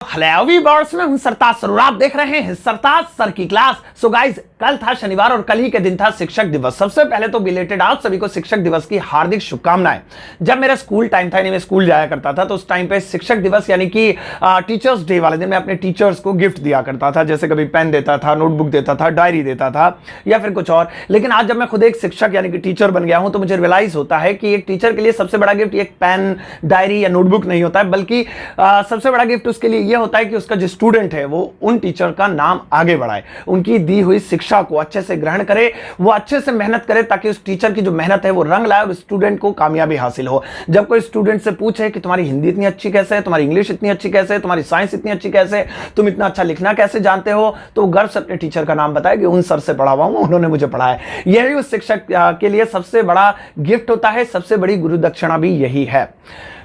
Hello viewers, मैं हूं सरताज sir और आप देख रहे हैं सरताज सर की क्लास। सो गाइस, कल था शनिवार और कल ही के दिन था शिक्षक दिवस। सबसे पहले तो बिलेटेड आप सभी को शिक्षक दिवस की हार्दिक शुभकामनाएं। जब मेरा स्कूल टाइम था, यानी मैं स्कूल जाया करता था, तो उस टाइम पे शिक्षक दिवस यानी कि टीचर्स डे वाले दिन मैं अपने टीचर्स को गिफ्ट दिया करता था। जैसे कभी पेन देता था, नोटबुक देता था, डायरी देता था या फिर कुछ और। लेकिन आज जब मैं खुद एक शिक्षक यानी कि टीचर बन गया हूं, तो मुझे रियलाइज होता है कि एक टीचर के लिए सबसे बड़ा गिफ्ट एक पेन, डायरी या नोटबुक नहीं होता है, बल्कि सबसे बड़ा गिफ्ट उसके लिए यह होता है कि उसका जो स्टूडेंट है वो उन टीचर का नाम आगे बढ़ाए, उनकी दी हुई शिक्षा को अच्छे से ग्रहण करे, वो अच्छे से मेहनत करे, ताकि उस टीचर की जो मेहनत है वो रंग लाए और स्टूडेंट को कामयाबी हासिल हो। जब कोई स्टूडेंट से पूछे कि तुम्हारी हिंदी इतनी अच्छी कैसे है, तुम्हारी इंग्लिश इतनी अच्छी कैसे है, तुम्हारी साइंस इतनी अच्छी कैसे है, तुम इतना अच्छा लिखना कैसे जानते हो, तो गर्व से अपने टीचर का नाम बताए कि उन सर से पढ़ा हुआ हूं, उन्होंने मुझे पढ़ाया। यही उस शिक्षक के लिए सबसे बड़ा गिफ्ट होता है, सबसे बड़ी गुरु दक्षिणा भी यही है।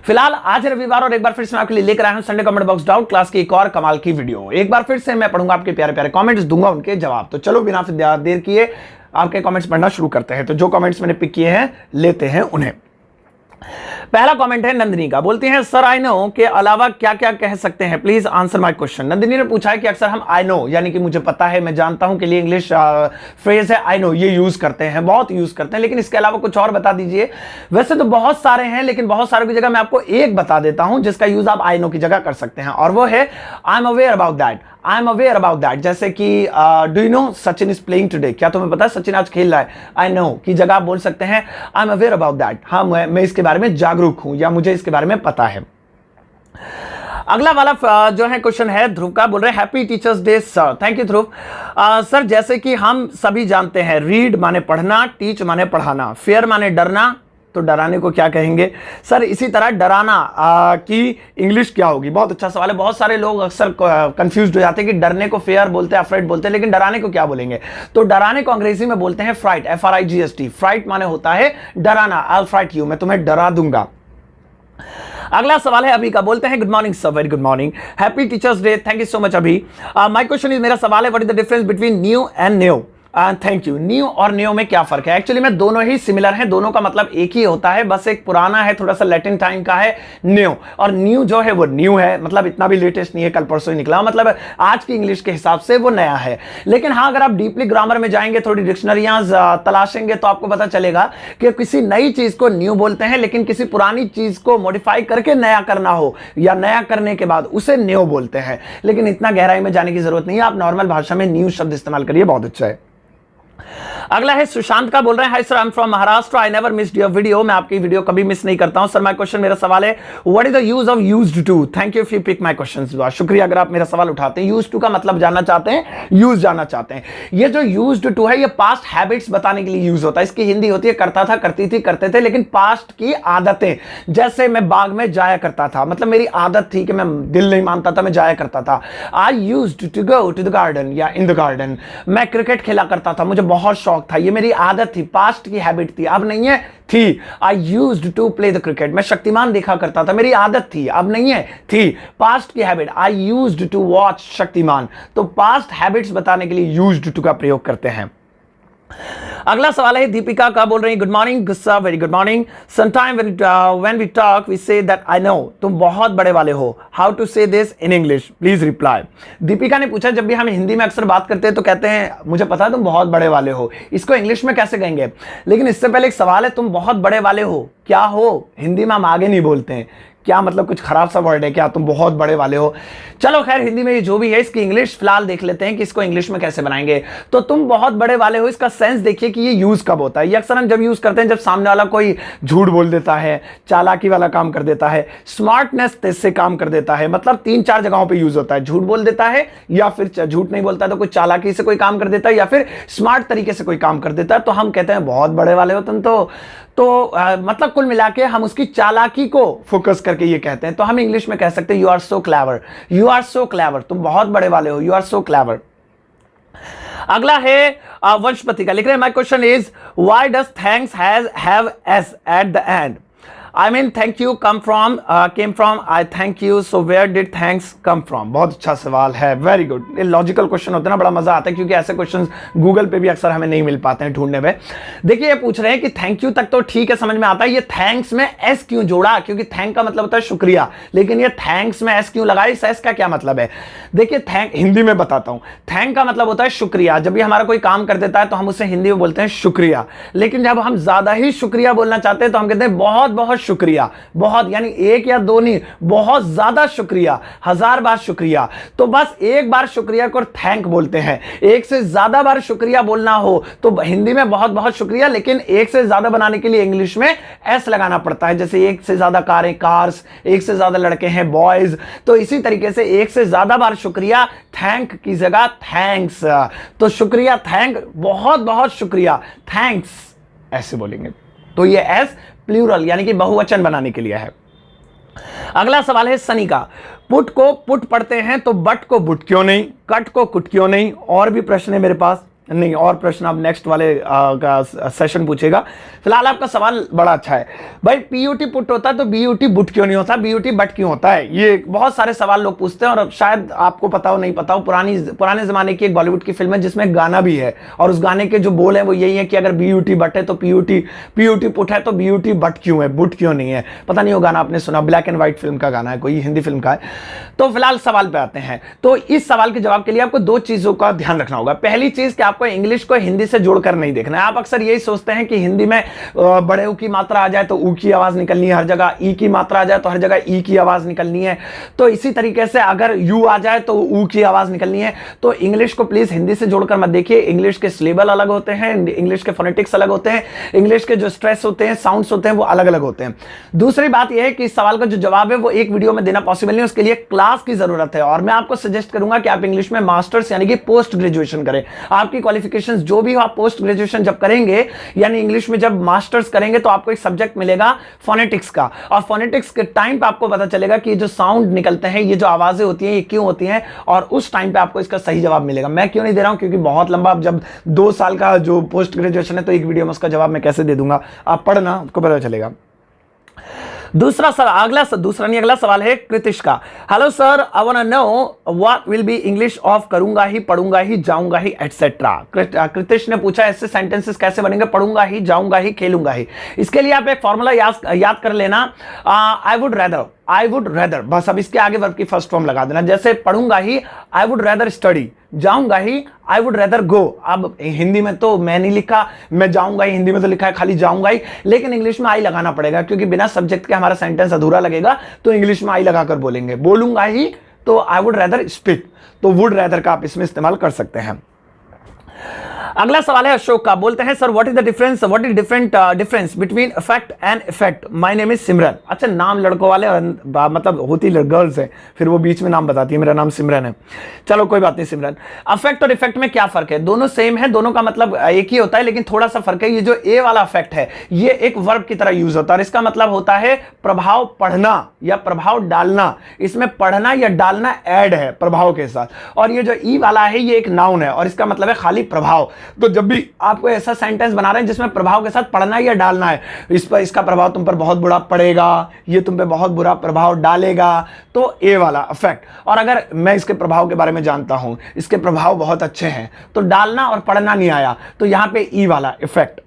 फिलहाल आज रविवार और एक बार फिर से मैं आपके लिए लेकर आया हूं Sunday comment box doubt class की एक और कमाल की वीडियो। एक बार फिर से मैं पढ़ूंगा आपके प्यारे प्यारे कमेंट्स, दूंगा उनके जवाब। तो चलो बिना देर किए आपके कमेंट्स पढ़ना शुरू करते हैं। तो जो कमेंट्स मैंने पिक किए हैं लेते हैं उन्हें। पहला कमेंट है नंदिनी का। बोलती हैं सर आई नो के अलावा क्या क्या कह सकते हैं, please answer my question. Nandini ने पूछा है कि अक्सर हम आई नो यानी कि मुझे पता है, मैं जानता हूं के लिए इंग्लिश फ्रेज है आई नो, ये यूज करते हैं, बहुत यूज करते हैं, लेकिन इसके अलावा कुछ और बता दीजिए। वैसे तो बहुत सारे हैं, लेकिन बहुत सारों की जगह मैं आपको एक बता देता हूं जिसका यूज आप आई नो की जगह कर सकते हैं, और वो है I am aware about that. I am aware about that, जैसे कि do you know Sachin is playing today, क्या तुम्हें पता है सचिन आज खेल रहा है। आई नो की जगह आप बोल सकते हैं I am aware about that, हाँ मैं इसके बारे में जागरूक हूं या मुझे इसके बारे में पता है। अगला वाला जो है क्वेश्चन है ध्रुव का। बोल रहे हैं happy teachers day sir. Thank you Dhruv. Sir जैसे कि हम सभी जानते हैं, रीड माने पढ़ना, टीच माने पढ़ाना, फेयर माने डरना, तो डराने को क्या कहेंगे सर? इसी तरह डराना की इंग्लिश क्या होगी? बहुत अच्छा सवाल है। बहुत सारे लोग अक्सर कंफ्यूज हो जाते हैं कि डरने को फेयर बोलते हैं, अफ्रेड बोलते हैं, लेकिन डराने को क्या बोलेंगे? तो डराने को अंग्रेजी में बोलते हैं फ्राइट, FRIGHT। फ्राइट माने होता है डराना, आई विल फ्राइट यू, मैं तुम्हें डरा दूंगा। अगला सवाल है अभी का। बोलते हैं good morning sir, very good morning, happy teachers day, thank you so much अभी। माय क्वेश्चन इज, मेरा सवाल है what is the difference between new and new? Thank you. New और न्यू में क्या फर्क है? एक्चुअली में दोनों ही सिमिलर हैं, दोनों का मतलब एक ही होता है, बस एक पुराना है, थोड़ा सा लैटिन टाइम का है न्यू, और न्यू जो है वो न्यू है, मतलब इतना भी लेटेस्ट नहीं है, कल परसों ही निकला, मतलब आज की इंग्लिश के हिसाब से वो नया है। लेकिन हाँ, अगर आप डीपली ग्रामर में जाएंगे, थोड़ी डिक्शनरियां तलाशेंगे, तो आपको पता चलेगा कि किसी नई चीज को न्यू बोलते हैं, लेकिन किसी पुरानी चीज को मॉडिफाई करके नया करना हो या नया करने के बाद उसे न्यू बोलते हैं। लेकिन इतना गहराई में जाने की जरूरत नहीं है, आप नॉर्मल भाषा में न्यू शब्द इस्तेमाल करिए, बहुत अच्छा है। अगला है सुशांत का। बोल रहे हैं hi sir, I am from Maharashtra, I never missed your video. मैं आपकी वीडियो कभी मिस नहीं करता हूं सर। माय क्वेश्चन, मेरा सवाल है what is the use of used to? Thank you if you pick my question. शुक्रिया अगर आप मेरा सवाल उठाते हैं। यूज्ड टू का मतलब जानना चाहते हैं, यूज जानना चाहते हैं। ये जो यूज्ड टू है, ये पास्ट हैबिट्स बताने के लिए यूज होता है। इसकी हिंदी होती है करता था, करती थी, करते थे, लेकिन पास्ट की आदतें, जैसे मैं बाग में जाया करता था, मतलब मेरी आदत थी कि मैं दिल नहीं मानता था, मैं जाया करता था। I used to go to the garden या इन द गार्डन। मैं क्रिकेट खेला करता था, मुझे बहुत शौक था, ये मेरी आदत थी, पास्ट की हैबिट थी, अब नहीं है, थी। I used to play the cricket. मैं शक्तिमान देखा करता था, मेरी आदत थी, अब नहीं है, थी। पास्ट की habit, I used to watch Shaktimaan. तो पास्ट हैबिट्स बताने के लिए यूज्ड टू का प्रयोग करते हैं। अगला सवाल है दीपिका का। बोल रही है गुड मॉर्निंग गुस्सा, very good morning. Sometime when we talk we say that I know, तुम बहुत बड़े वाले हो। How to say this in English, please reply. Deepika ने पूछा जब भी हम हिंदी में अक्सर बात करते हैं तो कहते हैं मुझे पता है तुम बहुत बड़े वाले हो, इसको इंग्लिश में कैसे कहेंगे? लेकिन इससे पहले एक सवाल है, तुम बहुत बड़े वाले हो, क्या हो? हिंदी में हम आगे नहीं बोलते हैं, क्या मतलब कुछ खराब सा वर्ड है क्या? तुम बहुत बड़े वाले हो। चलो खैर, हिंदी में ये जो भी है, इसकी इंग्लिश फिलहाल देख लेते हैं कि इसको इंग्लिश में कैसे बनाएंगे। तो तुम बहुत बड़े वाले हो, इसका सेंस देखिए कि ये यूज कब होता है। ये अक्सर हम जब यूज करते हैं जब सामने वाला कोई झूठ बोल देता है, चालाकी वाला काम कर देता है, स्मार्टनेस से काम कर देता है, मतलब 3-4 जगहों पर यूज होता है। झूठ बोल देता है, या फिर झूठ नहीं बोलता तो कुछ चालाकी से कोई काम कर देता है, या फिर स्मार्ट तरीके से कोई काम कर देता है, तो हम कहते हैं बहुत बड़े वाले हो तुम। तो मतलब कुल मिला के हम उसकी चालाकी को फोकस करके ये कहते हैं। तो हम इंग्लिश में कह सकते हैं you are so clever, you are so clever, तुम बहुत बड़े वाले हो, यू आर सो क्लेवर। अगला है वंशपति का। लिख रहे हैं my question is why does thanks have S at the end? I mean thank you come from came from I thank you, so where did thanks come from. बहुत अच्छा सवाल है, वेरी गुड। ये लॉजिकल क्वेश्चन होते हैं ना, बड़ा मजा आता है क्योंकि ऐसे क्वेश्चन गूगल पे भी अक्सर हमें नहीं मिल पाते हैं ढूंढने में। देखिए ये पूछ रहे हैं कि थैंक यू तक तो ठीक है, समझ में आता है, ये थैंक्स में एस क्यों जोड़ा, क्योंकि थैंक का मतलब होता है शुक्रिया, लेकिन ये थैंक्स में एस क्यों लगाई, इस एस का क्या मतलब है। देखिए थैंक हिंदी में बताता हूं, थैंक का मतलब होता है शुक्रिया। जब भी हमारा कोई काम कर देता है तो हम उसे हिंदी में बोलते हैं शुक्रिया, लेकिन जब हम ज्यादा ही शुक्रिया बोलना चाहते हैं तो हम कहते हैं बहुत बहुत शुक्रिया। बहुत यानी एक या दो नहीं, बहुत ज्यादा शुक्रिया, 1000 बार शुक्रिया। तो बस एक बार शुक्रिया को थैंक बोलते हैं। एक से ज्यादा बार शुक्रिया बोलना हो तो हिंदी में बहुत बहुत शुक्रिया, लेकिन एक से ज्यादा बनाने के लिए इंग्लिश में एस लगाना पड़ता है। जैसे एक से ज्यादा कारें कार्स, एक से ज्यादा लड़के हैं बॉयज, तो इसी तरीके से एक से ज्यादा बार शुक्रिया थैंक की जगह थैंक्स। तो शुक्रिया थैंक, बहुत बहुत शुक्रिया थैंक्स, ऐसे बोलेंगे। तो ये एस प्लूरल यानी कि बहुवचन बनाने के लिए है। अगला सवाल है सनी का, पुट को पुट पढ़ते हैं तो बट को बुट क्यों नहीं, कट को कुट क्यों नहीं। और भी प्रश्न है मेरे पास, नहीं और प्रश्न आप नेक्स्ट वाले का सेशन पूछेगा। फिलहाल आपका सवाल बड़ा अच्छा है भाई, पीयूटी पुट होता है तो बीयूटी बुट क्यों नहीं होता, बीयूटी बट क्यों होता है। ये बहुत सारे सवाल लोग पूछते हैं और शायद आपको पता हो नहीं पता हो, पुराने जमाने की एक बॉलीवुड की फिल्म है जिसमें गाना भी है और उस गाने के जो बोल है वो यही है कि अगर बीयूटी बट है तो पीयूटी पुट है तो बीयूटी बट क्यों है, बुट क्यों नहीं है। पता नहीं वो गाना आपने सुना, ब्लैक एंड व्हाइट फिल्म का गाना है, कोई हिंदी फिल्म का है। तो फिलहाल सवाल पे आते हैं। तो इस सवाल के जवाब के लिए आपको दो चीजों का ध्यान रखना होगा। पहली चीज कि आपको इंग्लिश को हिंदी से जोड़कर नहीं देखना है। आप अक्सर यही सोचते हैं कि हिंदी में बड़े ऊ की मात्रा आ जाए तो ऊ की आवाज निकलनी है हर जगह, ई की मात्रा आ जाए तो हर जगह ई की आवाज निकलनी है। तो इसी तरीके से अगर यू आ जाए तो ऊ की आवाज निकलनी है। तो इंग्लिश को प्लीज हिंदी से जोड़कर मत देखिए। इंग्लिश के सिलेबल अलग होते हैं, इंग्लिश के फोनेटिक्स अलग होते हैं, इंग्लिश के जो स्ट्रेस होते हैं, साउंड्स होते हैं, वो अलग अलग होते हैं। दूसरी बात यह है कि इस सवाल का जो जवाब है वो एक वीडियो में देना पॉसिबल नहीं, उसके लिए क्लास की जरूरत है। और मैं आपको सजेस्ट करूंगा कि आप इंग्लिश में मास्टर्स यानी कि पोस्ट ग्रेजुएशन करें। आपकी क्वालिफिकेशंस जो भी हो, आप पोस्ट ग्रेजुएशन जब करेंगे यानी इंग्लिश में जब मास्टर्स करेंगे तो आपको एक सब्जेक्ट मिलेगा फोनेटिक्स का, और फोनेटिक्स के टाइम पे आपको पता चलेगा कि ये जो साउंड निकलते हैं, ये जो आवाजें होती हैं, ये क्यों होती हैं, और उस टाइम पे आपको इसका सही जवाब मिलेगा। मैं क्यों नहीं दे रहा हूं, क्योंकि बहुत लंबा, जब 2 साल का जो पोस्ट ग्रेजुएशन है तो एक वीडियो में उसका जवाब मैं कैसे दे दूंगा, आप पढ़ना, आपको पता चलेगा। दूसरा सवाल, अगला सवाल है कृतिश का। Hello sir, I want to know what will be English of करूंगा ही, पढ़ूंगा ही, जाऊंगा ही एटसेट्रा। कृतिश ने पूछा ऐसे सेंटेंसेस कैसे बनेंगे, पढ़ूंगा ही, जाऊंगा ही, खेलूंगा ही। इसके लिए आप एक फॉर्मूला याद कर लेना, आई वुड रेदर, बस अब इसके आगे वर्ब की फर्स्ट फॉर्म लगा देना। जैसे पढ़ूंगा ही, आई वुड रेदर स्टडी, जाऊंगा ही, आई वुड रेदर गो। अब हिंदी में तो मैं नहीं लिखा, मैं जाऊंगा ही, हिंदी में तो लिखा है खाली जाऊंगा ही, लेकिन इंग्लिश में आई लगाना पड़ेगा क्योंकि बिना सब्जेक्ट के हमारा सेंटेंस अधूरा लगेगा। तो इंग्लिश में आई लगाकर बोलेंगे। बोलूंगा ही तो आई वुड रेदर स्पीक, तो वुड रेदर का आप इसमें इस्तेमाल कर सकते हैं। अगला सवाल है अशोक का, बोलते हैं sir what is difference between effect and effect. My name is Simran. अच्छा, नाम लड़कों वाले मतलब होती गर्ल्स है, फिर वो बीच में नाम बताती है, मेरा नाम सिमरन है। चलो कोई बात नहीं सिमरन। अफेक्ट और इफेक्ट में क्या फर्क है, दोनों सेम है, दोनों का मतलब एक ही होता है, लेकिन थोड़ा सा फर्क है। ये जो ए वाला अफेक्ट है ये एक वर्ब की तरह यूज होता है और इसका मतलब होता है प्रभाव पढ़ना या प्रभाव डालना। इसमें पढ़ना या डालना ऐड है प्रभाव के साथ, और ये जो ई वाला है ये एक नाउन है और इसका मतलब है खाली प्रभाव। तो जब भी आपको ऐसा सेंटेंस बना रहे हैं जिसमें प्रभाव के साथ पढ़ना या डालना है, इस पर इसका प्रभाव तुम पर बहुत बुरा पड़ेगा, ये तुम पे बहुत बुरा प्रभाव डालेगा, तो ए वाला अफेक्ट। और अगर मैं इसके प्रभाव के बारे में जानता हूं, इसके प्रभाव बहुत अच्छे हैं, तो डालना और पढ़ना नहीं आया, तो यहां पे ई वाला इफेक्ट।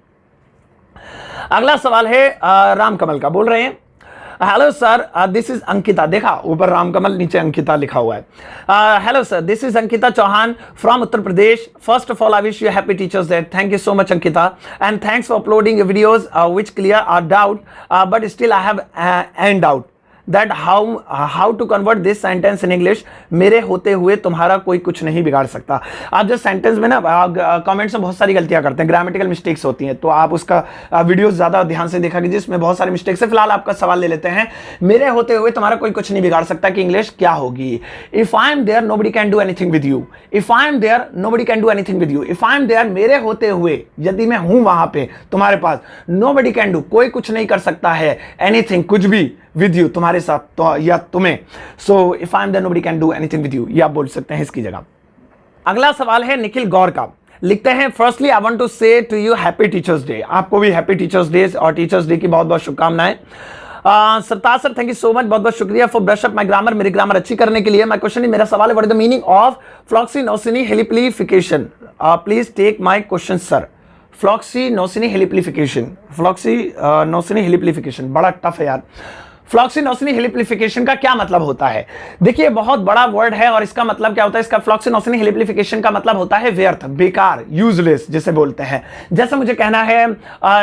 अगला सवाल है रामकमल का, बोल रहे हैं hello sir this is Ankita. देखा ऊपर रामकमल नीचे अंकिता लिखा हुआ है। Hello sir this is Ankita Chauhan from Uttar Pradesh. First of all I wish you happy teachers day. Thank you so much Ankita and thanks for uploading your videos which clear our doubt but still I have an doubt that how to convert this sentence in English। मेरे होते हुए तुम्हारा कोई कुछ नहीं बिगाड़ सकता। आप जो सेंटेंस में ना कमेंट्स में बहुत सारी गलतियां करते हैं, ग्रामेटिकल मिस्टेक्स होती हैं, तो आप उसका वीडियो ज्यादा ध्यान से देखा कीजिए, जिसमें बहुत सारी मिस्टेक्स है। फिलहाल आपका सवाल ले लेते हैं, मेरे होते हुए तुम्हारा कोई कुछ नहीं बिगाड़ सकता कि इंग्लिश क्या होगी। If I am there nobody can do anything with you. If I am there nobody can do anything with you. If I am there मेरे होते हुए, यदि मैं हूं वहां पे तुम्हारे पास, नोबडी कैन डू कोई कुछ नहीं कर सकता है, एनीथिंग कुछ भी, विद यू तुम्हारे साथ तो या तुम्हें। So if I am there nobody can do anything with you, ये आप बोल सकते हैं इसकी जगह। अगला सवाल है निखिल गौर का, लिखते हैं firstly I want to say to you happy teachers day. आपको भी हैप्पी टीचर्स डे और टीचर्स डे की बहुत बहुत शुभकामनाएं। Sartaj sir, thank you so much, बहुत बहुत शुक्रिया for brush up my grammar, मेरी ग्रामर अच्छी करने के लिए। माय क्वेश्चन मेरा सवाल है, what is the meaning of floccinaucinihilipilification? Please take my question sir. Floccinaucinihilipilification बड़ा टफ है यार। फ्लॉक्सीनोसिनी हेलिप्लीफिकेशन का क्या मतलब होता है? देखिए बहुत बड़ा वर्ड है और इसका मतलब क्या होता है? इसका फ्लॉक्सीनोसिनी हेलिप्लीफिकेशन का मतलब होता है व्यर्थ, बेकार, यूजलेस जिसे बोलते हैं। जैसे मुझे कहना है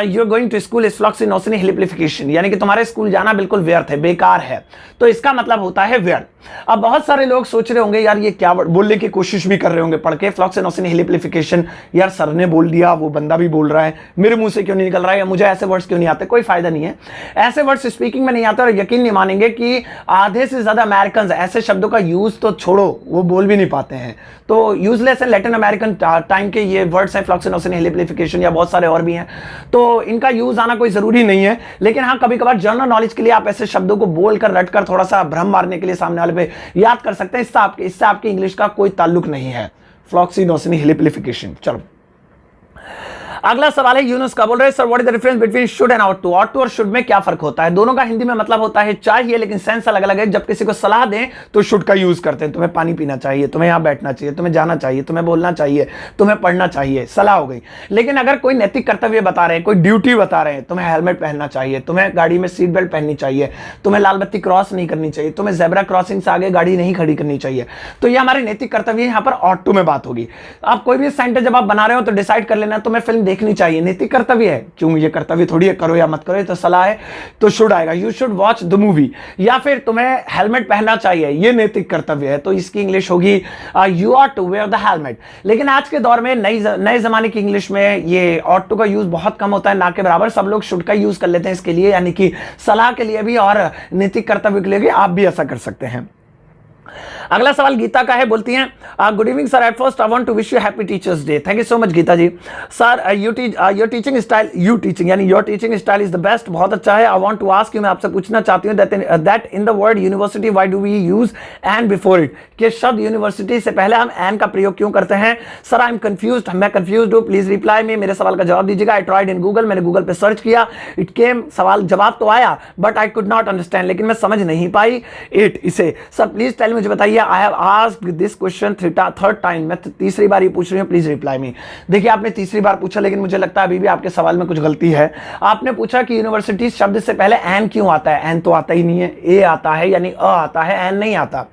you are going to school is floccinaucinihilipilification, यानी कि तुम्हारे स्कूल जाना बिल्कुल व्यर्थ है, बेकार है, तो इसका मतलब होता है व्यर्थ। अब बहुत सारे लोग सोच रहे होंगे यार ये क्या वर्ड, बोलने की कोशिश भी कर रहे होंगे पढ़ के, फ्लॉक्सीनोसिनी हेलिप्लीफिकेशन, यार सर ने बोल दिया, वो बंदा भी बोल रहा है, मेरे मुंह से क्यों नहीं निकल रहा है, या मुझे ऐसे वर्ड्स क्यों नहीं आते? कोई फायदा नहीं है, ऐसे वर्ड्स स्पीकिंग में नहीं आते। और यकीन नहीं मानेंगे कि आधे से ज्यादा अमेरिकन ऐसे शब्दों का यूज तो छोड़ो, वो बोल भी नहीं पाते हैं, तो यूजलेस है। लैटिन अमेरिकन टाइम के ये वर्ड्स हैं, फ्लॉक्सीनोसिनी हेलिप्लीफिकेशन, या बहुत सारे और भी हैं, तो इनका यूज आना कोई जरूरी नहीं है। लेकिन हाँ, कभी कभार जनरल नॉलेज के लिए आप ऐसे शब्दों को बोलकर रटकर थोड़ा सा भ्रम मारने के लिए सामने वाले पे याद कर सकते हैं, इससे आपकी इंग्लिश का कोई ताल्लुक नहीं है। फ्लॉक्सीनोसिनी हेलिप्लीफिकेशन। चलो अगला सवाल है, यूनुस का बोल रहे हैं, sir what is the difference between should and ought to? Ought to और शुड में क्या फर्क होता है? दोनों का हिंदी में मतलब होता है चाहिए, लेकिन सेंस अलग अलग है। जब किसी को सलाह दें तो शुड का यूज करते हैं, तुम्हें पानी पीना चाहिए, तुम्हें यहां बैठना चाहिए, तुम्हें जाना चाहिए, तुम्हें बोलना चाहिए, तुम्हें पढ़ना चाहिए, सलाह हो गई। लेकिन अगर कोई नैतिक कर्तव्य बता रहे हैं, कोई ड्यूटी बता रहे हैं, तुम्हें हेलमेट पहनना चाहिए, तुम्हें गाड़ी में सीट बेल्ट पहननी चाहिए, तुम्हें लाल बत्ती क्रॉस नहीं करनी चाहिए, तुम्हें जेब्रा क्रॉसिंग से आगे गाड़ी नहीं खड़ी करनी चाहिए, तो ये हमारे नैतिक कर्तव्य, यहां पर ऑट टू में बात होगी। आप कोई भी सेंटेंस जब आप बना रहे हो तो डिसाइड कर लेना, तुम्हें फिल्म देखनी चाहिए, नैतिक कर्तव्य है, क्यों ये कर्तव्य थोड़ी है, करो या मत करो, ये तो सलाह है, तो शुड आएगा, you should watch the movie. या फिर तुम्हें हेलमेट पहनना चाहिए, ये नैतिक कर्तव्य है, तो इसकी इंग्लिश होगी you are to wear the helmet. लेकिन आज के दौर में नए जमाने की इंग्लिश में ये ऑट टू का यूज बहुत कम होता है, ना के बराबर सब लोग शुड का यूज कर लेते हैं इसके लिए, यानी कि सलाह के लिए भी और नैतिक कर्तव्य के लिए भी आप भी ऐसा कर सकते हैं। अगला सवाल गीता का है, बोलती हैं good evening sir, at first I want to wish you happy teachers day. Thank you so much Geeta ji. Sir your teaching style, यानी your teaching style is the best, बहुत अच्छा है। I want to ask you, मैं आपसे पूछना चाहती हूँ that in the word university why do we use an before it? कि शब्द यूनिवर्सिटी से पहले हम एन का प्रयोग क्यों करते हैं? सर आई एम कंफ्यूज्ड, मैं कंफ्यूज्ड हूँ, प्लीज रिप्लाई मी, मेरे सवाल का जवाब दीजिएगा। आई ट्राइड इन गूगल, मैंने गूगल पे सर्च किया, इट केम, सवाल जवाब तो आया, but I could not understand, लेकिन मैं समझ नहीं पाई इट, इसे। सर प्लीज टेल, मुझे बताइए, I have asked this question third time, मैं तीसरी बार ये पूछ रही हूँ, प्लीज रिप्लाई मी। देखिए आपने तीसरी बार पूछा, लेकिन मुझे लगता है अभी भी आपके सवाल में कुछ गलती है। आपने पूछा कि यूनिवर्सिटी शब्द से पहले एन क्यों आता है? एन तो आता ही नहीं है, ए आता है, यानी अ आता है, एन नहीं आता।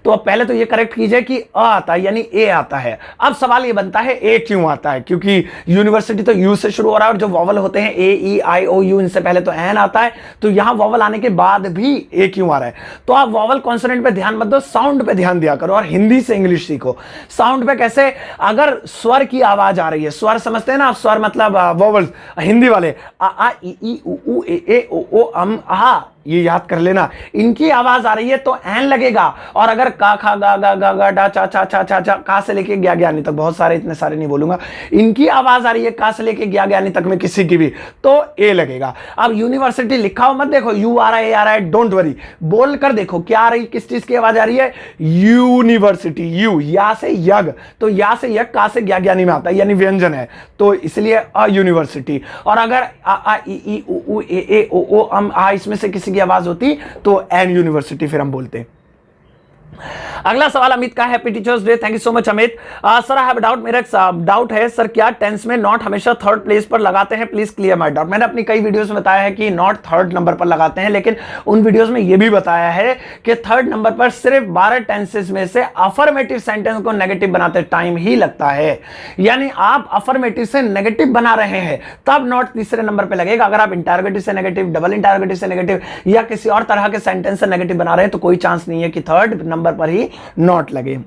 तो अब पहले तो ये करेक्ट कीजिए कि अ आता है यानी ए आता है। अब सवाल ये बनता है ए क्यों आता है? क्योंकि यूनिवर्सिटी तो यू से शुरू हो रहा है और जो वॉवल होते हैं ए ई आई ओ यू, इनसे पहले तो एन आता है, तो यहां वॉवल आने के बाद भी ए क्यों आ रहा है? तो आप वॉवल कॉन्सोनेंट पे ध्यान मत दो, साउंड पे ध्यान दिया करो और हिंदी से इंग्लिश सीखो। साउंड पे कैसे? अगर स्वर की आवाज आ रही है, स्वर समझते हैं ना आप, स्वर मतलब वॉवल्स, हिंदी वाले आ आ ई उ ए ओ ओ अम आ, ये याद कर लेना, इनकी आवाज आ रही है तो एन लगेगा। और अगर का खा गा गा गा गा डा चा चा चा चा चा, का से लेके गया ज्ञानी तक, बहुत सारे, इतने सारे नहीं बोलूंगा, इनकी आवाज आ रही है का से लेके गया ज्ञानी तक में किसी की भी, तो ए लगेगा। अब यूनिवर्सिटी लिखा हो मत देखो, यू आ रहा है, ए आ रहा है, डोंट वरी, बोल कर देखो क्या आ रही, किस चीज की आवाज आ रही है? यूनिवर्सिटी, यू, या से यग, तो या से यग, का से ज्ञा ज्ञानी में आता है, यानी व्यंजन है, तो इसलिए अ यूनिवर्सिटी। और अगर आ आ ई उ ए ओ ओ अम आ, इसमें से किसी की आवाज होती तो एन यूनिवर्सिटी फिर हम बोलते। अगला सवाल अमित का, happy teachers day. Thank you so much Amit. Sir I have doubt, मेरा डाउट है सर, क्या टेंस में नॉट हमेशा थर्ड प्लेस पर लगाते हैं? Please clear my doubt. मैंने अपनी कई वीडियोस में बताया है कि नॉट थर्ड नंबर पर लगाते हैं, लेकिन उन वीडियोस में यह भी बताया है कि थर्ड नंबर पर सिर्फ 12 टेंसेस में से अफर्मेटिव सेंटेंस को नेगेटिव बनाते टाइम ही लगता है। यानी आप अफर्मेटिव से नेगेटिव बना रहे हैं तब नॉट तीसरे नंबर पर लगेगा। अगर आप इंटरोगेटिव से नेगेटिव, डबल इंटरोगेटिव से नेगेटिव या किसी और तरह के सेंटेंस से नेगेटिव बना रहे हैं तो कोई चांस नहीं है कि थर्ड नंबर पर ही नॉट लगे।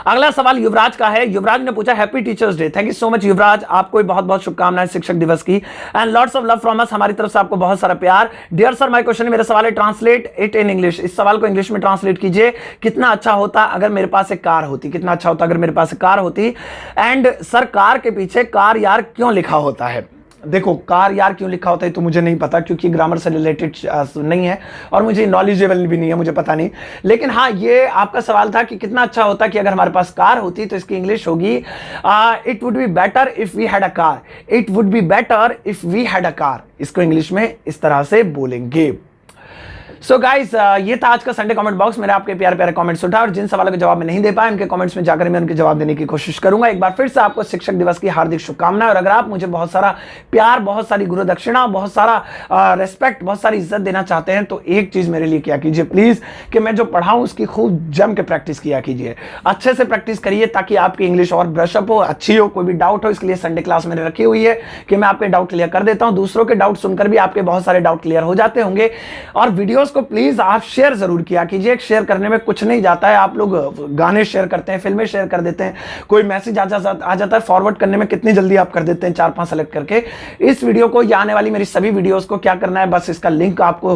अगला सवाल युवराज का है। युवराज ने पूछा happy teachers day. Thank you so much Yuvraj, आपको बहुत बहुत शुभकामनाएं शिक्षक दिवस की, and lots of love from us, हमारी तरफ से आपको बहुत सारा प्यार। डियर सर माय क्वेश्चन, मेरा सवाल है, ट्रांसलेट इट इन इंग्लिश, इस सवाल को इंग्लिश में ट्रांसलेट कीजिए। कितना अच्छा होता अगर मेरे पास एक कार होती, कितना अच्छा होता अगर मेरे पास एक कार होती, एंड सर कार के पीछे कार यार क्यों लिखा होता है? देखो कार यार क्यों लिखा होता है तो मुझे नहीं पता, क्योंकि ग्रामर से रिलेटेड नहीं है और मुझे नॉलेजेबल भी नहीं है, मुझे पता नहीं। लेकिन हाँ, ये आपका सवाल था कि कितना अच्छा होता कि अगर हमारे पास कार होती, तो इसकी इंग्लिश होगी it would be better if we had a car. It would be better if we had a car, इसको इंग्लिश में इस तरह से बोलेंगे। सो गाइस, ये था आज का संडे कमेंट बॉक्स। मेरे आपके प्यारे प्यारे कमेंट्स उठा और जिन सवालों के जवाब मैं नहीं दे पाया, उनके कमेंट्स में जाकर मैं उनके जवाब देने की कोशिश करूंगा। एक बार फिर से आपको शिक्षक दिवस की हार्दिक शुभकामनाएं। और अगर आप मुझे बहुत सारा प्यार, बहुत सारी गुरु दक्षिणा, बहुत सारा रेस्पेक्ट, बहुत सारी इज्जत देना चाहते हैं, तो एक चीज मेरे लिए किया कीजिए प्लीज, कि मैं जो पढ़ाऊं उसकी खूब जम के प्रैक्टिस किया कीजिए, अच्छे से प्रैक्टिस करिए, ताकि आपकी इंग्लिश और ब्रशअप हो, अच्छी हो। कोई भी डाउट हो, इसके लिए संडे क्लास मैंने रखी हुई है कि मैं आपके डाउट क्लियर कर देता हूं। दूसरों के डाउट सुनकर भी आपके बहुत सारे डाउट क्लियर हो जाते होंगे। और वीडियोस को प्लीज आप शेयर जरूर किया कीजिए। शेयर करने में कुछ नहीं जाता है। आप लोग गाने शेयर करते हैं, फिल्में शेयर कर देते हैं, कोई मैसेज आ जाता है, फॉरवर्ड करने में कितनी जल्दी आप कर देते हैं, 4-5 सेलेक्ट करके। इस वीडियो को या आने वाली मेरी सभी वीडियोस को क्या करना है, बस इसका लिंक आपको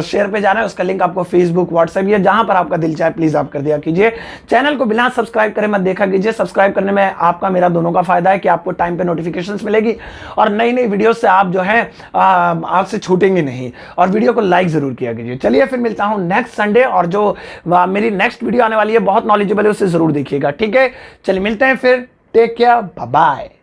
शेयर पे जाना है। उसका लिंक आपको फेसबुक, व्हाट्सएप या जहां पर आपका दिल चाहे प्लीज आप कर दिया कीजिए। चैनल को बिना सब्सक्राइब करे मत देखा कीजिए। सब्सक्राइब करने में आपका मेरा दोनों का फायदा है कि आपको टाइम पे नोटिफिकेशंस मिलेगी और नई नई वीडियो से आप जो है आपसे छूटेंगे नहीं। और वीडियो को लाइक जरूर किया कीजिए। चलिए फिर मिलता हूं नेक्स्ट संडे, और जो मेरी नेक्स्ट वीडियो आने वाली है बहुत नॉलेजेबल है, उसे जरूर देखिएगा। ठीक है, चलिए मिलते हैं फिर। Take care, bye bye.